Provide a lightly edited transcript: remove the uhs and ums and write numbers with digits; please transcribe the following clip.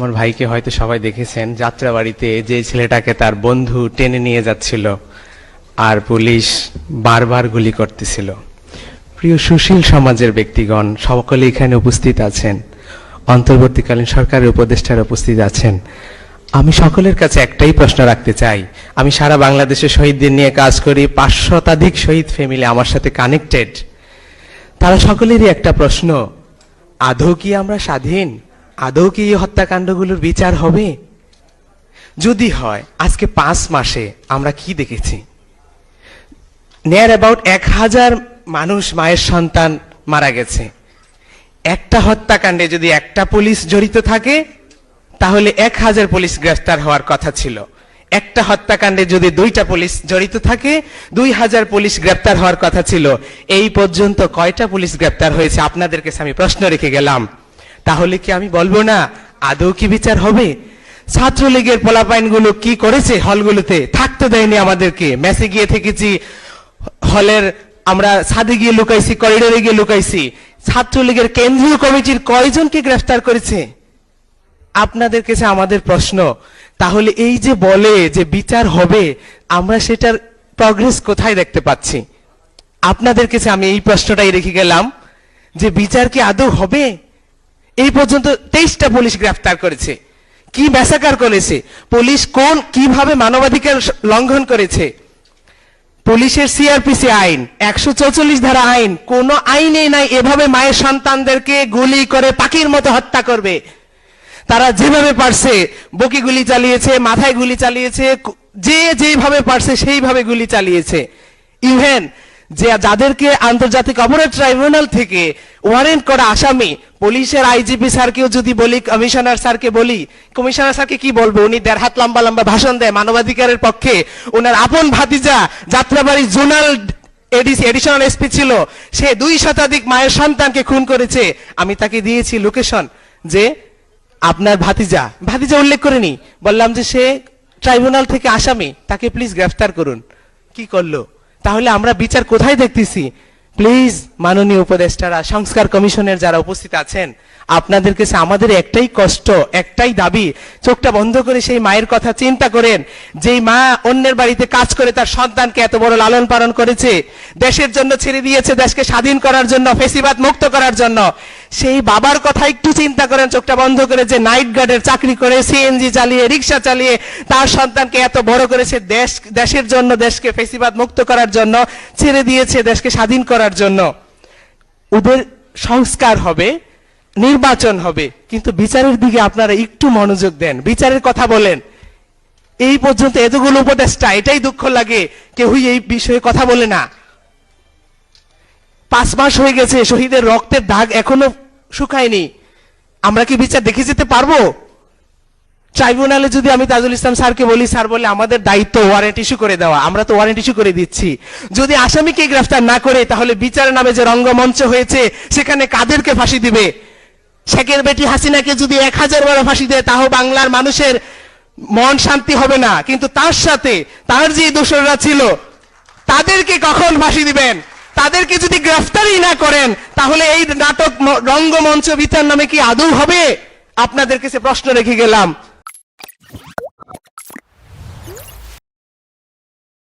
আমার ভাইকে হয়তো সবাই দেখেছেন, যাত্রাবাড়িতে যে ছেলেটাকে তার বন্ধু টেনে নিয়ে যাচ্ছিল আর পুলিশ বারবার গুলি করতেছিল। প্রিয় সুশীল সমাজের ব্যক্তিগণ সকলে এখানে উপস্থিত আছেন, অন্তর্বর্তীকালীন সরকারের উপদেষ্টারা উপস্থিত আছেন। আমি সকলের কাছে একটাই প্রশ্ন রাখতে চাই। আমি সারা বাংলাদেশে শহীদদের নিয়ে কাজ করি, 500 শতাধিক শহীদ ফ্যামিলি আমার সাথে কানেক্টেড। তারা সকলেরই একটা প্রশ্ন, আদৌ কি আমরা স্বাধীন? আদৌ কি এই হত্যাকাণ্ডগুলোর বিচার হবে? যদি হয়, আজকে 5 মাসে আমরা কি দেখেছি? নিয়ার অ্যাবাউট 1000 মানুষ, মায়ের সন্তান মারা গেছে। একটা হত্যাকাণ্ডে যদি একটা পুলিশ জড়িত থাকে তাহলে 1000 পুলিশ গ্রেফতার হওয়ার কথা ছিল। একটা হত্যাকাণ্ডে যদি 2টা পুলিশ জড়িত থাকে 2000 পুলিশ গ্রেফতার হওয়ার কথা ছিল। এই পর্যন্ত কয়টা পুলিশ গ্রেফতার হয়েছে? আপনাদের কাছে আমি প্রশ্ন রেখে গেলাম। তাহলে কি আমি বলবো না আদৌ কি বিচার হবে? ছাত্রলীগের পোলাপাইনগুলো কি করেছে? হলগুলোতে থাকতে দেয়নি আমাদেরকে। মেসে গিয়ে থেকেছি, হলের আমরা ছাদে গিয়ে লুকাইছি, করিডোরে গিয়ে লুকাইছি। ছাত্রলীগের কেন্দ্রীয় কমিটির কয়জনকে গ্রেফতার করেছে? আপনাদের কাছে আমাদের প্রশ্ন, তাহলে এই যে বলে যে বিচার হবে, আমরা সেটার প্রগ্রেস কোথায় দেখতে পাচ্ছি? আপনাদের কাছে আমি এই প্রশ্নটাই রেখে গেলাম যে বিচার কি আদৌ হবে? এই পর্যন্ত 23টা পুলিশ গ্রেফতার করেছে। কি ম্যাসাকার করেছে পুলিশ? কিভাবে মানবাধিকার লঙ্ঘন করেছে? পুলিশের সিআরপিসি আইন, 144 ধারা আইন, কোন আইনেই নাই এভাবে মায়ের সন্তানদেরকে গুলি করে পাখির মতো হত্যা করবে। তারা যেভাবে পারছে বুকে গুলি চালিয়েছে, মাথায় গুলি চালিয়েছে, যেভাবে পারছে সেইভাবে গুলি চালিয়েছে। ইভেন যে যাদেরকে আন্তর্জাতিক অপরাধ ট্রাইব্যুনাল থেকে ওয়ারেন্ট করা আসামি, পুলিশের আইজিপি স্যারকেও যদি বলি, কমিশনার স্যারকে বলি, কমিশনার স্যারকে কি বলবো? উনি 1.5 হাত লম্বা লম্বা ভাষণ দেয় মানবাধিকারের পক্ষে। ওনার আপন ভাতিজা যাত্রাবাড়ি জোনাল এডিশনাল এসপি ছিল, সে 2 শতাধিক মায়ের সন্তানকে খুন করেছে। আমি তাকে দিয়েছি লোকেশন, যে আপনার ভাতিজা উল্লেখ করেনি, বললাম যে সে ট্রাইব্যুনাল থেকে আসামি, তাকে প্লিজ গ্রেফতার করুন। কি করলো? তাহলে আমরা বিচার কোথায় দেখতেছি? প্লিজ মাননীয় উপদেষ্টারা, সংস্কার কমিশনের যারা উপস্থিত আছেন, আপনাদের কাছে আমাদের একটাই কষ্ট, একটাই দাবি, চোখটা বন্ধ করে সেই মায়ের কথা চিন্তা করেন, যেই মা অন্যের বাড়িতে কাজ করে তার সন্তানকে এত বড় লালন পালন করেছে, দেশের জন্য ছেড়ে দিয়েছে, দেশকে স্বাধীন করার জন্য, ফেসিবাদ মুক্ত করার জন্য। সেই বাবার কথা একটু চিন্তা করেন, চোখটা বন্ধ করে, যে নাইট গার্ডের চাকরি করে, সিএনজি চালিয়ে, রিক্সা চালিয়ে তার সন্তানকে এত বড় করেছে, দেশের জন্য, দেশকে ফেসিবাদ মুক্ত করার জন্য ছেড়ে দিয়েছে, দেশকে স্বাধীন করার জন্য। ওদের সংস্কার হবে, নির্বাচন হবে, কিন্তু বিচারের দিকে আপনারা একটু মনোযোগ দেন, বিচারের কথা বলেন। এই পর্যন্ত এতগুলো উপদেষ্টা, এটাই দুঃখ লাগে, কেউই এই বিষয়ে কথা বলে না। 5 মাস হয়ে গেছে, শহীদের রক্তের দাগ এখনো শুকায়নি। আমরা কি বিচার দেখে যেতে পারবো? ট্রাইব্যুনালে যদি আমি তাজুল ইসলাম স্যারকে বলি, স্যার বলে আমাদের দায়িত্ব ওয়ারেন্ট ইস্যু করে দেওয়া, আমরা তো ওয়ারেন্ট ইস্যু করে দিচ্ছি। যদি আসামিকে গ্রেফতার না করে, তাহলে বিচারের নামে যে রঙ্গমঞ্চ হয়েছে সেখানে কাদেরকে ফাঁসি দিবে? শেখের বেটি হাসিনাকে যদি 1000 বার ফাঁসি দেয়, তাও বাংলার মানুষের মন শান্তি হবে না। কিন্তু তার সাথে তার যে দোষররা ছিল, তাদেরকে কখন ফাঁসি দিবেন? তাদেরকে যদি গ্রেফতারই না করেন, তাহলে এই নাটক রঙ্গমঞ্চ বিচার নামে কি আদৌ হবে? আপনাদের কাছে প্রশ্ন রেখে গেলাম।